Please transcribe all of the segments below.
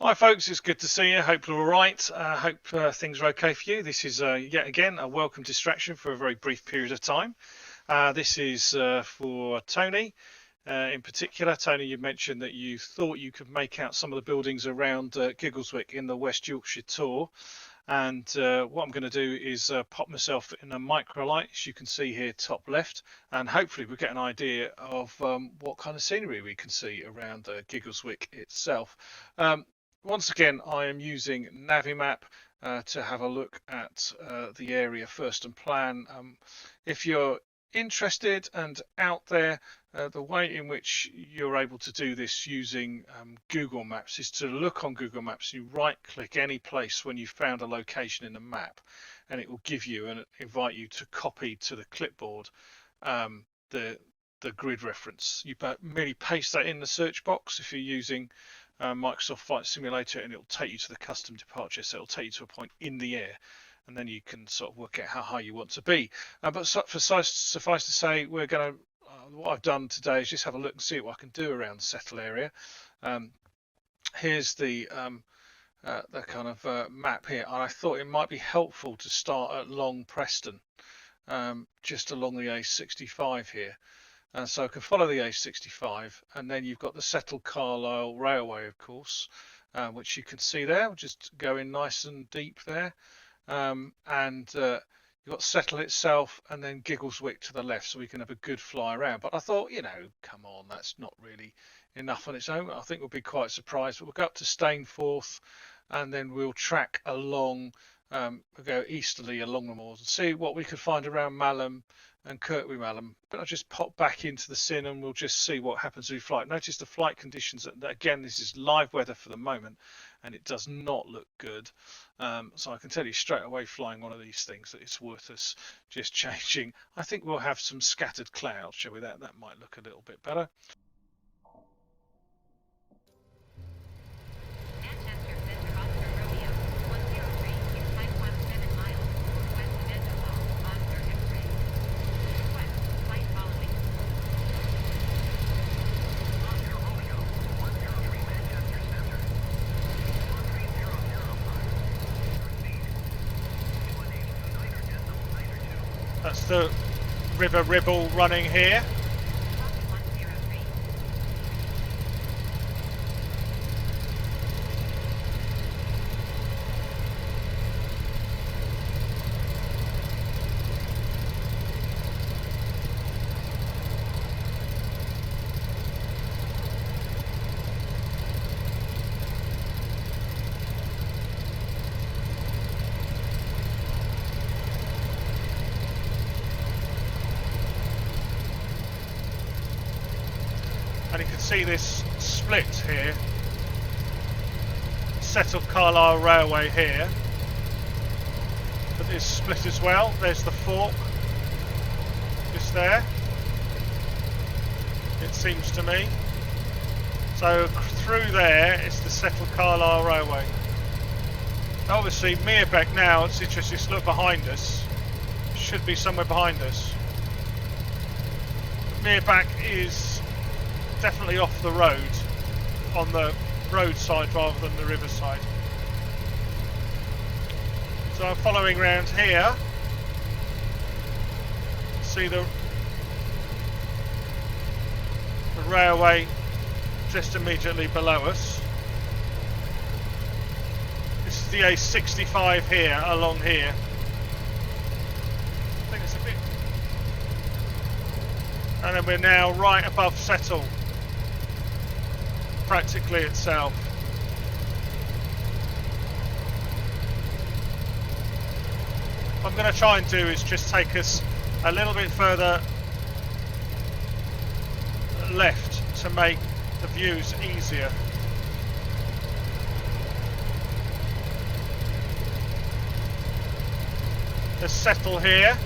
Hi folks, it's good to see you. Hope you're all right. Hope things are okay for you. This is yet again a welcome distraction for a very brief period of time. This is for Tony in particular. Tony, you mentioned that you thought you could make out some of the buildings around Giggleswick in the West Yorkshire tour. And what I'm going to do is pop myself in a microlite, as you can see here top left, and hopefully we'll get an idea of what kind of scenery we can see around Giggleswick itself. Once again, I am using Navimap to have a look at the area first and plan. If you're interested and out there, the way in which you're able to do this using Google Maps is to look on Google Maps. You right click any place when you've found a location in the map, and it will give you and invite you to copy to the clipboard the grid reference. You merely paste that in the search box if you're using Microsoft Flight Simulator, and it'll take you to the custom departure, so it'll take you to a point in the air, and then you can sort of work out how high you want to be. But suffice to say, we're going to what I've done today is just have a look and see what I can do around the Settle area. Here's the kind of map here, and I thought it might be helpful to start at Long Preston, just along the A65 here. So I can follow the A65, and then you've got the Settle-Carlisle Railway, of course, which you can see there. We'll just go in nice and deep there. You've got Settle itself and then Giggleswick to the left, so we can have a good fly around. But I thought, you know, come on, that's not really enough on its own. I think we'll be quite surprised. But we'll go up to Stainforth, and then we'll track along, we'll go easterly along the moors and see what we could find around Malham and Kirkby Malham. But I'll just pop back into the scene and we'll just see what happens with flight. Notice the flight conditions. Again, this is live weather for the moment, and it does not look good. So I can tell you straight away, flying one of these things, that it's worth us just changing. I think we'll have some scattered clouds, shall we? That might look a little bit better. That's the River Ribble running here. And you can see this split here, Settle-Carlisle Railway here, but it's split as well. There's the fork, just there, it seems to me. So through there is the Settle-Carlisle Railway. Obviously Meerbeck now, it's interesting, just look behind us, should be somewhere behind us. Meerbeck is definitely off the road, on the roadside rather than the riverside. So I'm following around here. See the railway just immediately below us. This is the A65 here, along here. I think it's a bit. And then we're now right above Settle, practically itself. What I'm going to try and do is just take us a little bit further left to make the views easier. There's Settle here.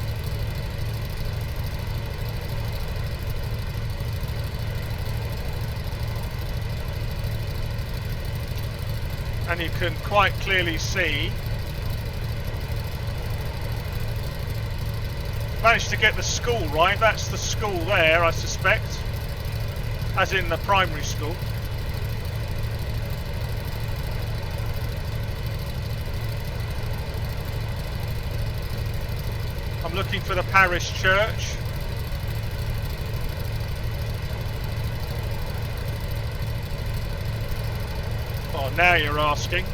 And you can quite clearly see, managed to get the school right. That's the school there, I suspect, as in the primary school. looking for the Parish Church. Oh, now you're asking.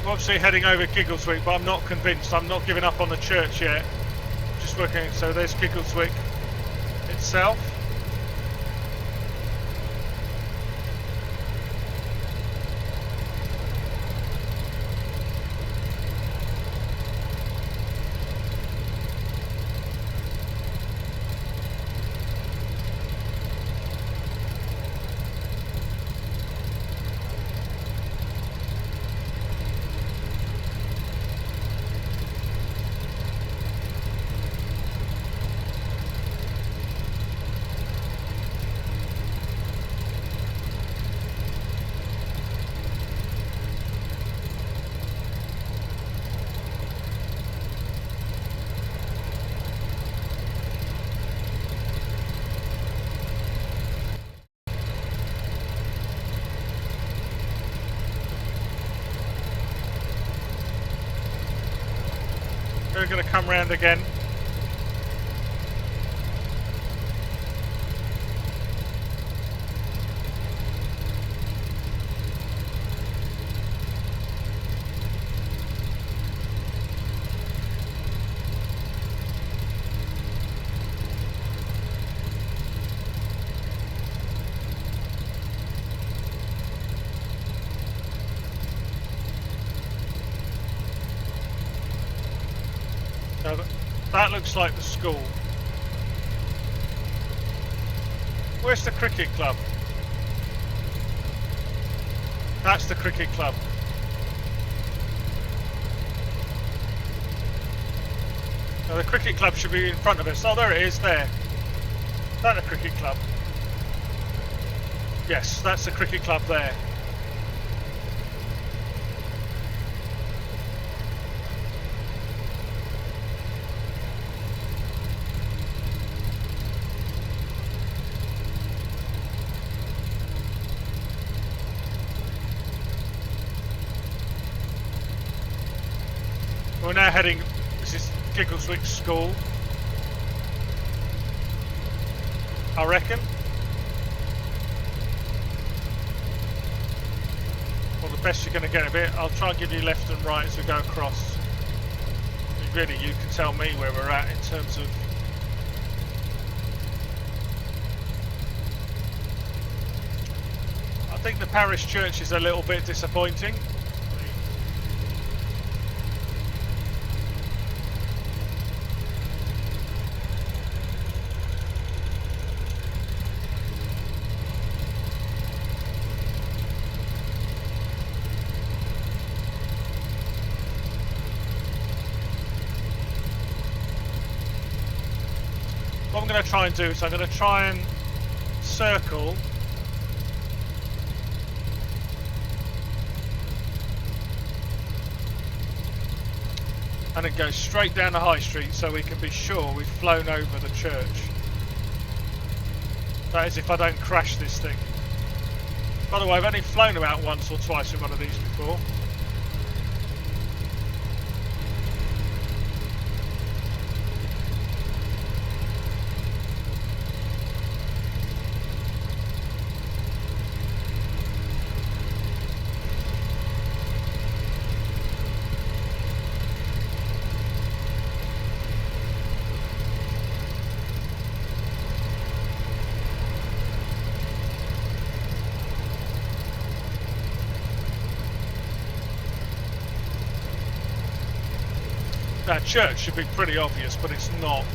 Obviously heading over Giggleswick, but I'm not convinced. I'm not giving up on the church yet. Just working. So there's Giggleswick itself. We're going to come round again. So that looks like the school. Where's the cricket club? That's the cricket club. Now the cricket club should be in front of us. Oh, there it is, there. Is that the cricket club? Yes, that's the cricket club there. We're now heading, this is Giggleswick School, I reckon. Well, the best you're going to get of it, I'll try and give you left and right as we go across. Really, you can tell me where we're at in terms of... I think the Parish Church is a little bit disappointing. What I'm going to try and do is I'm going to try and circle and then go straight down the high street so we can be sure we've flown over the church. That is if I don't crash this thing. By the way, I've only flown about once or twice in one of these before. That church should be pretty obvious, but it's not.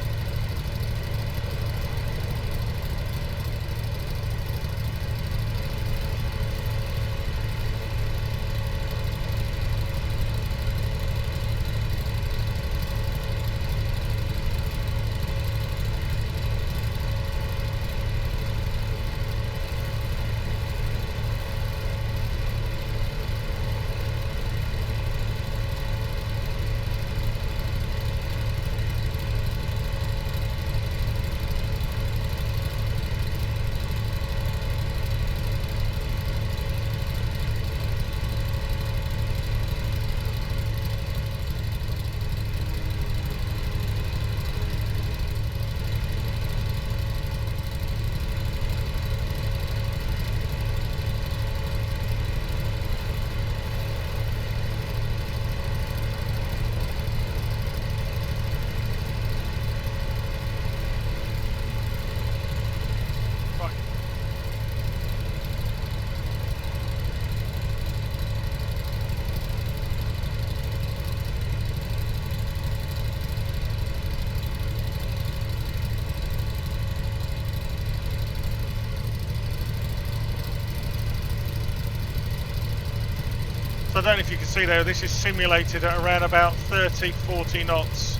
So I don't know if you can see there, this is simulated at around about 30-40 knots.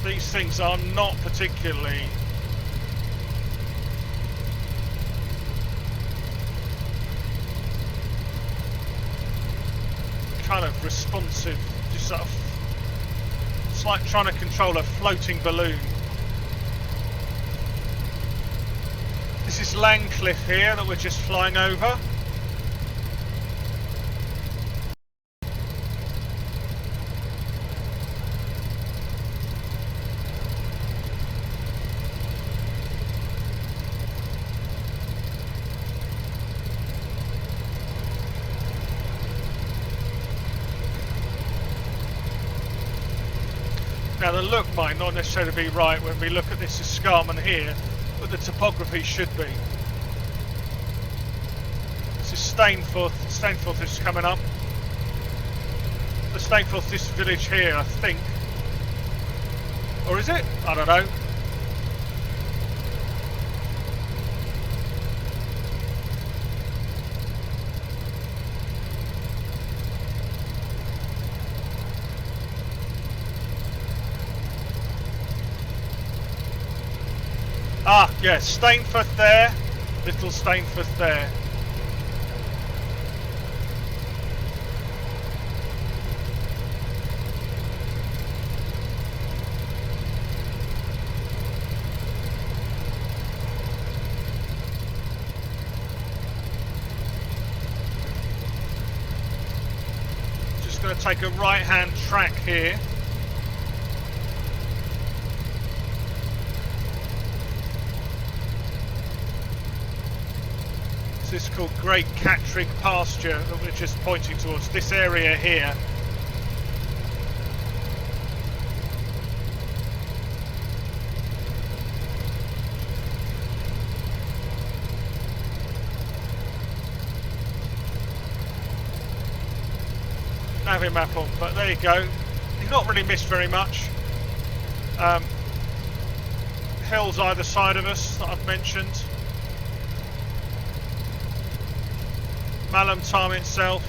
These things are not particularly kind of responsive, just sort of, it's like trying to control a floating balloon. This is Langcliffe here that we're just flying over. Now the look might not necessarily be right when we look at this escarpment here, but the topography should be. This is Stainforth. Stainforth is coming up. The Stainforth, this village here, I think. Or is it? I don't know. Ah, yes, Stainforth there, little Stainforth there. Just going to take a right-hand track here. This is called Great Catterick Pasture that we're just pointing towards, this area here. Navy map on, but there you go. You've not really missed very much. Hills either side of us that I've mentioned. Malham Tarn itself.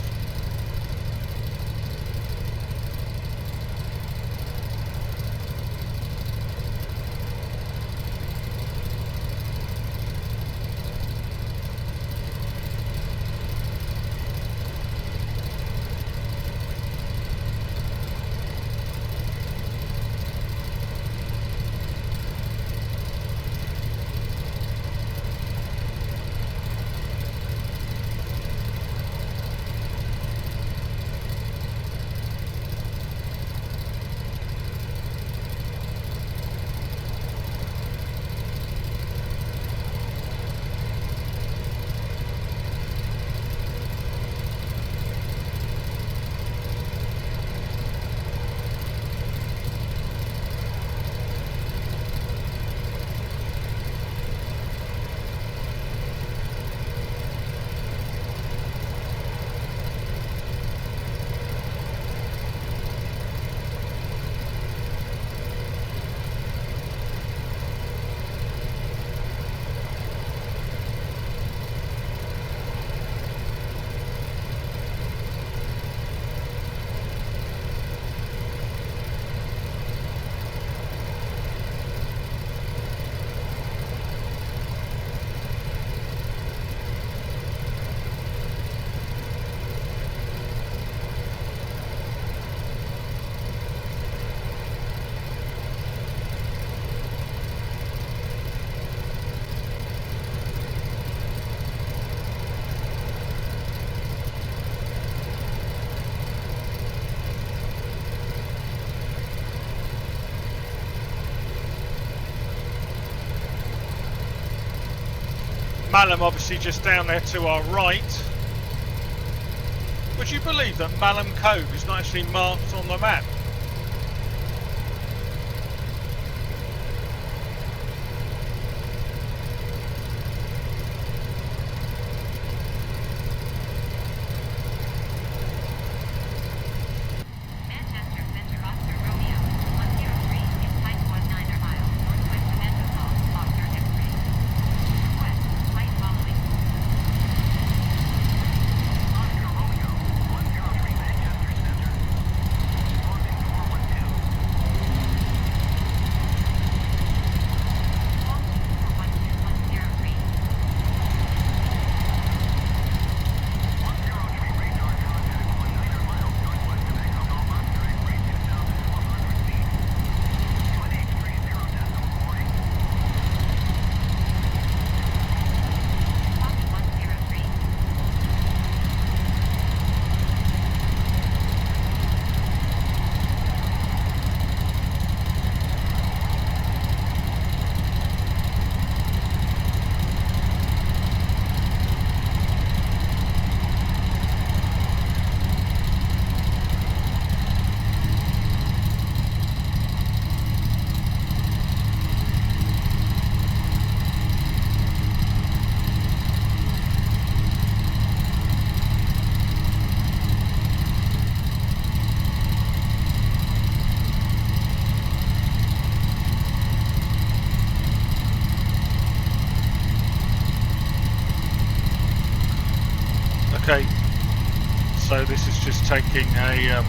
Malham obviously just down there to our right. Would you believe that Malham Cove is not actually marked on the map? It's just taking a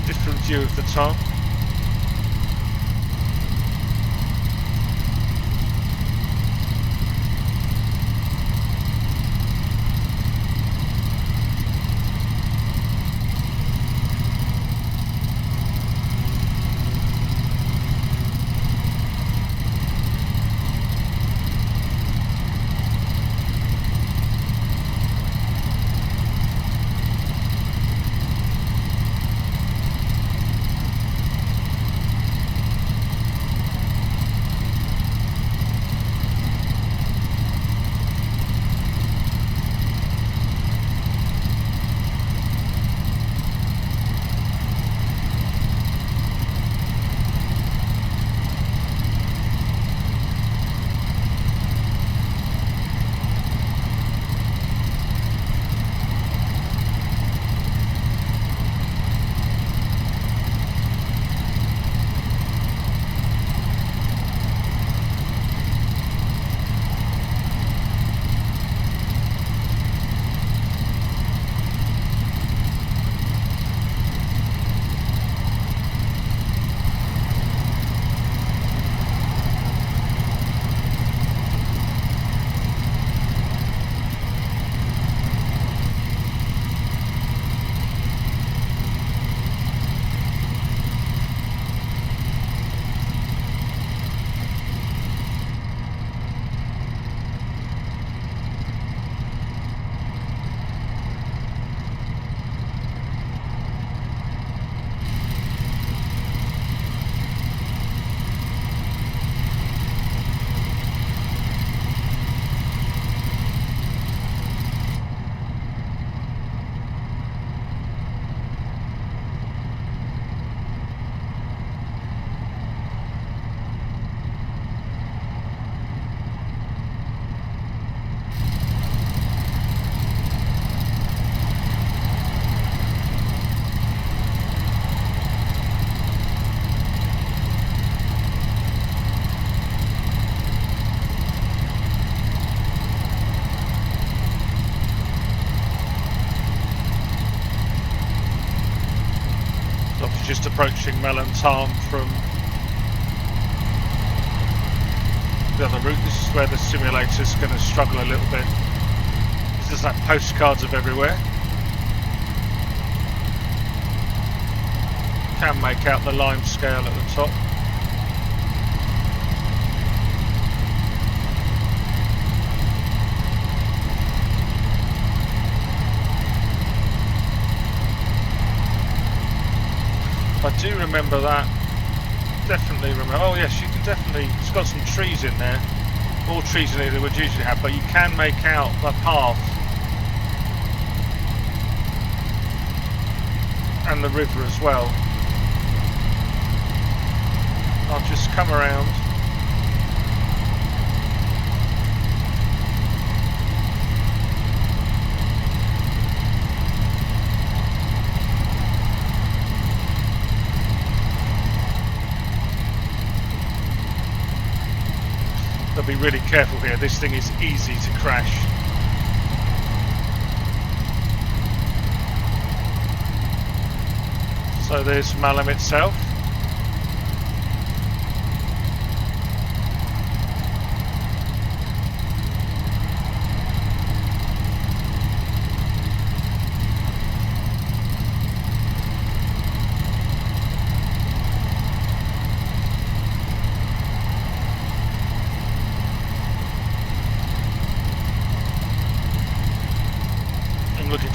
different view of the top. Just approaching Malham Tarn from the other route. This is where the simulator's going to struggle a little bit, because there's like postcards of everywhere. Can make out the lime scale at the top. I do remember that. Definitely remember. Oh yes, you can definitely. It's got some trees in there. More trees than it would usually have, but you can make out the path and the river as well. I'll just come around. Got to be really careful here. This thing is easy to crash. So there's Malham itself.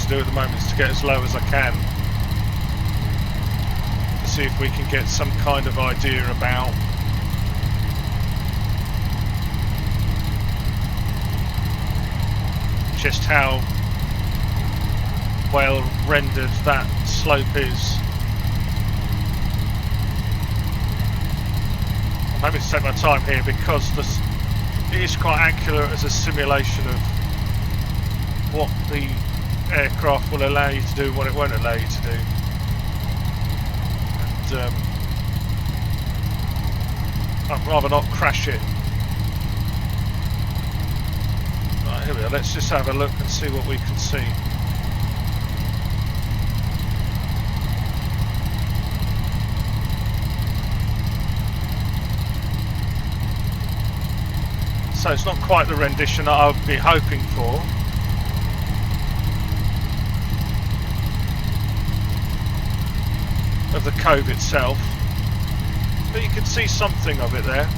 Do at the moment is to get as low as I can to see if we can get some kind of idea about just how well rendered that slope is. I'm happy to take my time here because it is quite accurate as a simulation of what the aircraft will allow you to do and what it won't allow you to do. And I'd rather not crash it. Right, here we are. Let's just have a look and see what we can see. So it's not quite the rendition that I would be hoping for. Of the cove itself. But you can see something of it there.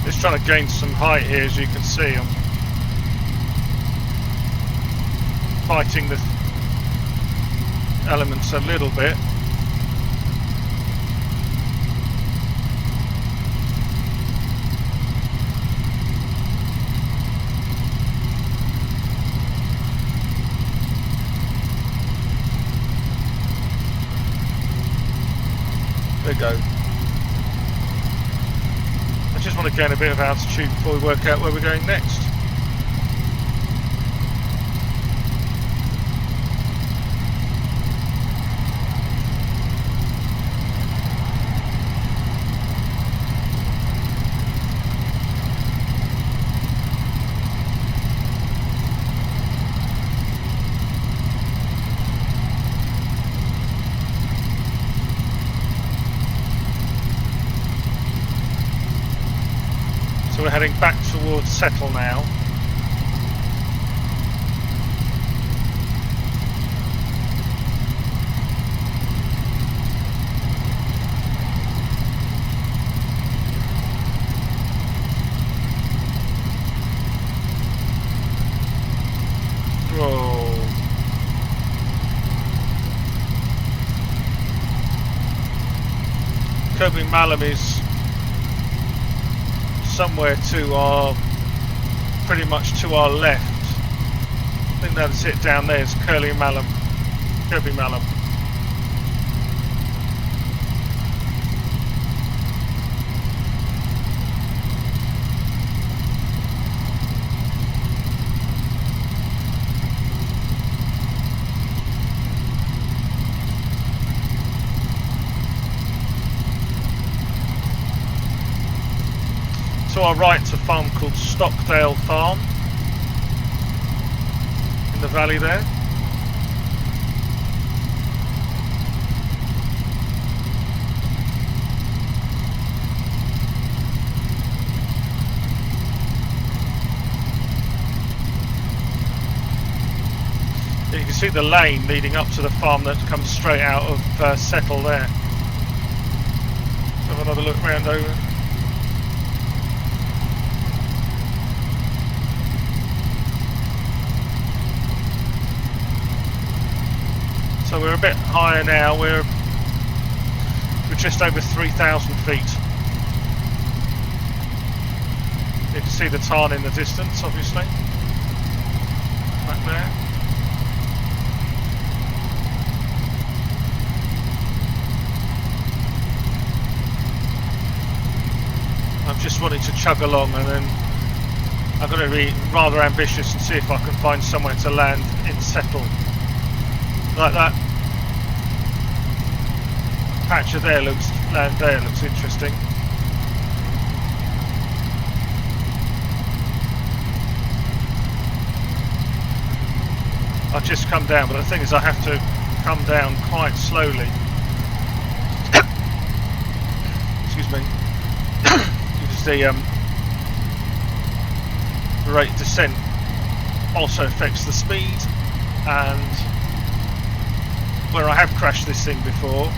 Just trying to gain some height here, as you can see. I'm fighting the elements a little bit. There we go. I just want to gain a bit of altitude before we work out where we're going next. So we're heading back towards Settle now. Whoa. Malham is somewhere to our, pretty much to our left. I think that's it down there, it's Malham. To our right's a farm called Stockdale Farm in the valley there. You can see the lane leading up to the farm that comes straight out of Settle there. Have another look round over. So we're a bit higher now, we're just over 3,000 feet. You can see the tarn in the distance, obviously, back there. I'm just wanting to chug along, and then I'm going to be rather ambitious and see if I can find somewhere to land in Settle. Like that patch of there looks interesting. I've just come down, but the thing is I have to come down quite slowly. Excuse me. Because the rate of descent also affects the speed, and where I have crashed this thing before,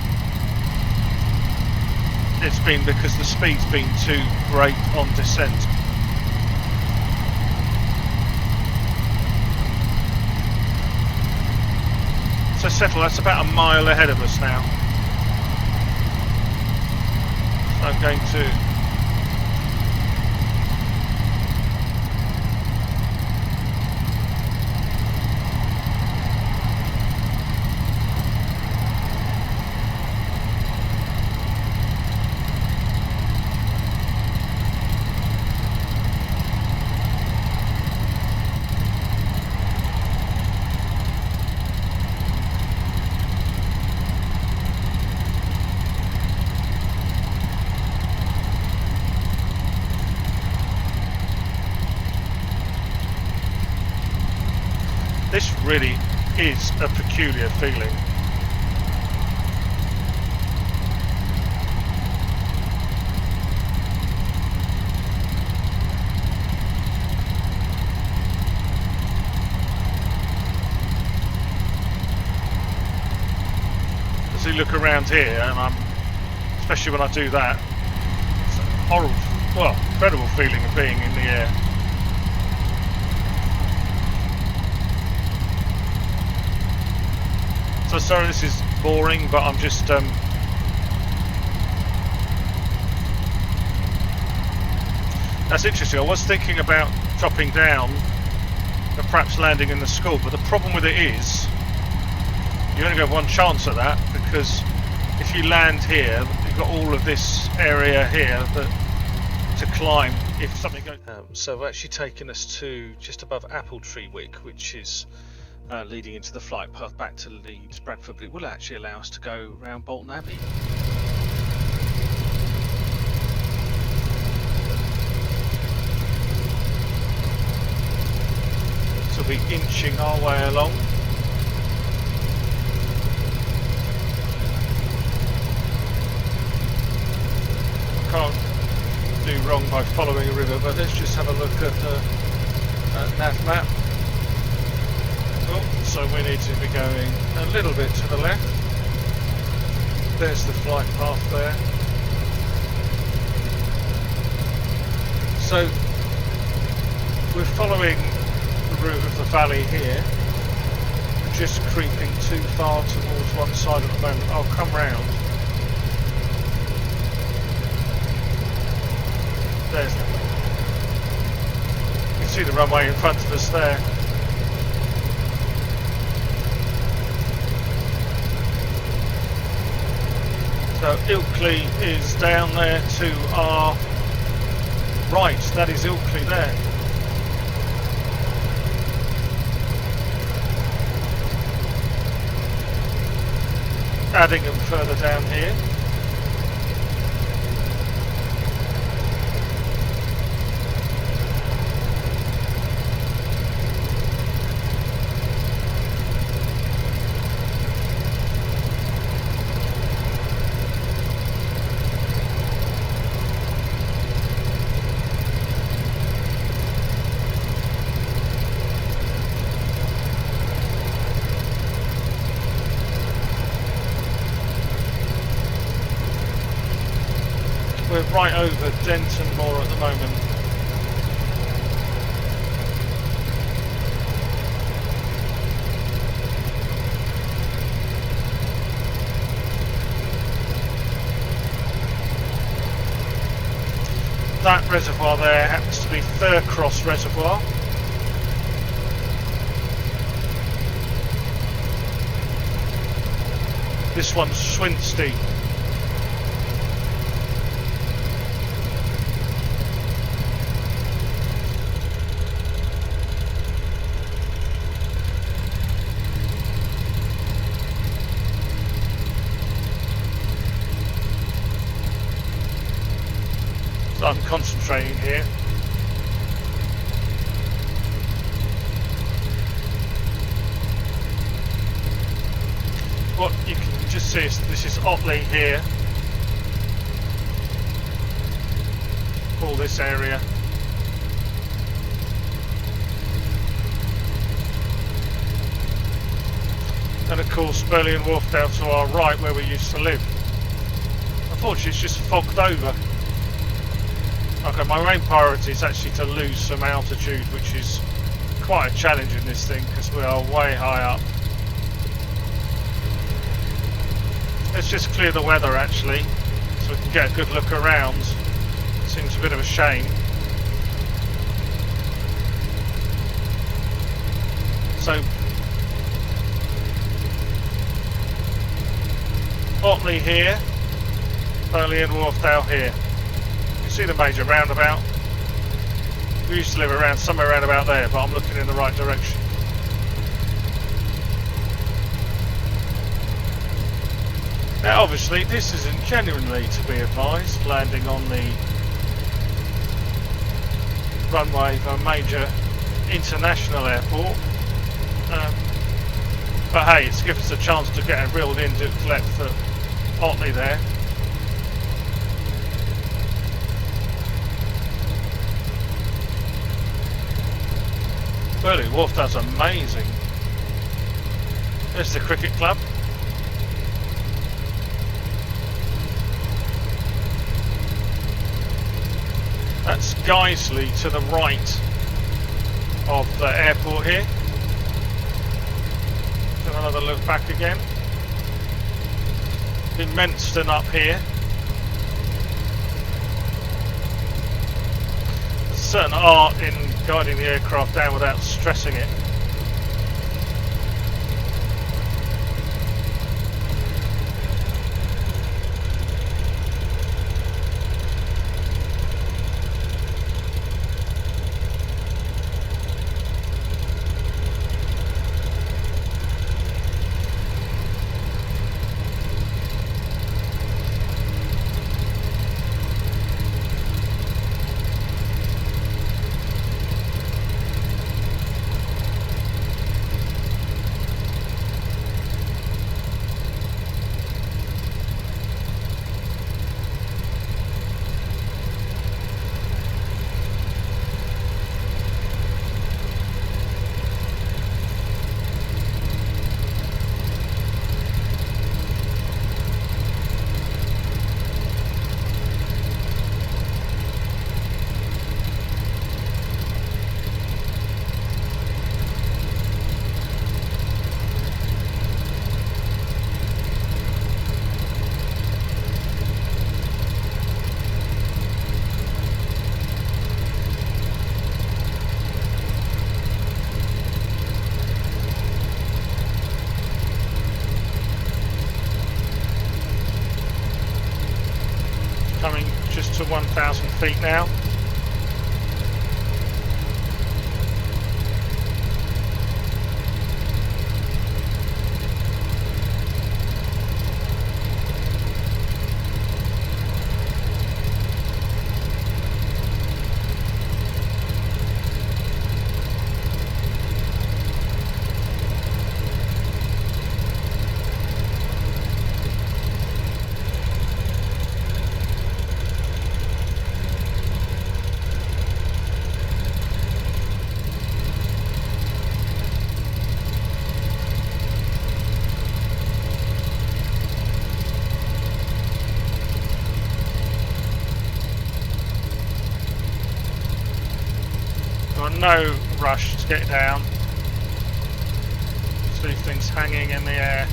it's been because the speed's been too great on descent. So Settle, that's about a mile ahead of us now. So I'm going to this really is a peculiar feeling. As you look around here, and especially when I do that, it's a horrible, well, incredible feeling of being in the air. So sorry this is boring, but I'm just that's interesting. I was thinking about dropping down and perhaps landing in the school, but the problem with it is you only get one chance at that, because if you land here, you've got all of this area here to climb if something goes. So we're actually taking us to just above Apple Tree Wick, which is leading into the flight path back to Leeds Bradford, but it will actually allow us to go round Bolton Abbey. So we'll be inching our way along. Can't do wrong by following a river, but let's just have a look at the nav map. So we need to be going a little bit to the left. There's the flight path there. So we're following the route of the valley here. We're just creeping too far towards one side at the moment. I'll come round. There's the, you can see the runway in front of us there. So Ilkley is down there to our right. That is Ilkley there. Addingham further down here. We're right over Denton Moor at the moment. That reservoir there happens to be Thruscross Reservoir. This one's Swinsty. So I'm concentrating here. what you can just see is this is Otley here. All this area. And of course Burley In Wharfedale to our right where we used to live. Unfortunately it's just fogged over. Okay, my main priority is actually to lose some altitude, which is quite a challenge in this thing because we are way high up. Let's just clear the weather actually so we can get a good look around. Seems a bit of a shame. So Otley here, Burley In Wharfedale here. You see the major roundabout? We used to live around somewhere around about there, but I'm looking in the right direction. Now obviously this isn't genuinely, to be advised, landing on the runway of a major international airport. But hey, it's given us a chance to get a real in-depth depth at Otley there. Burley In Wharfedale's amazing. There's the cricket club. That's Guiseley to the right of the airport here. Have another look back again. In Menston up here. There's a certain art in guiding the aircraft down without stressing it. Coming just to 1,000 feet now. No rush to get down. Just leave things hanging in the air.